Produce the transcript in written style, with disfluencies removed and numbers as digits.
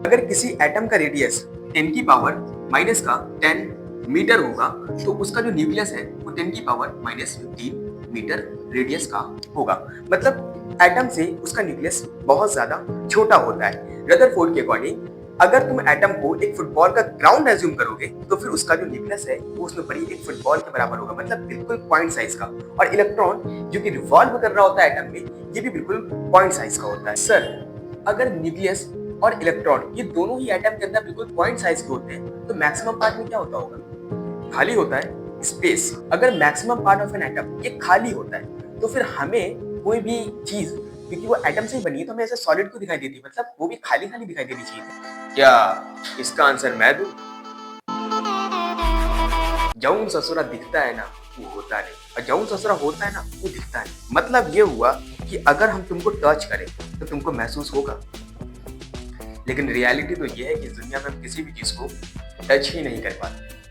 अगर किसी एटम का रेडियस 10 की पावर माइनस का 10 मीटर होगा तो उसका जो न्यूक्लियस है वो 10 की पावर माइनस 15 मीटर रेडियस का होगा। मतलब एटम से उसका न्यूक्लियस बहुत ज्यादा छोटा होता है। रदरफोर्ड के अकॉर्डिंग अगर तुम एटम को एक फुटबॉल का ग्राउंड एज्यूम करोगे तो फिर उसका जो न्यूक्लियस है वो उसमें बड़ी एक फुटबॉल के बराबर होगा, मतलब बिल्कुल पॉइंट साइज का। और इलेक्ट्रॉन जो कि रिवॉल्व कर रहा होता है एटम में, ये भी बिल्कुल पॉइंट साइज का होता है। सर, अगर न्यूक्लियस और इलेक्ट्रॉन ये दोनों ही एटम के अंदर बिल्कुल पॉइंट साइज के होते हैं तो मैक्सिमम पार्ट में क्या होता होगा? खाली होता है, स्पेस। अगर maximum part of an atom ये खाली होता है तो फिर हमें कोई भी चीज, क्योंकि वो एटम से ही बनी है, तो हमें ऐसे सॉलिड को दिखाई देती है, मतलब वो भी खाली खाली दिखाई देनी चाहिए। क्या इसका आंसर मैं दूं? जौन ससुरा दिखता है ना वो होता नहीं, और जौन ससुरा होता है ना वो दिखता नहीं। मतलब ये हुआ कि अगर हम तुमको टच करें तो तुमको महसूस होगा, लेकिन रियलिटी तो ये है कि इस दुनिया में हम किसी भी चीज को टच ही नहीं कर पाते।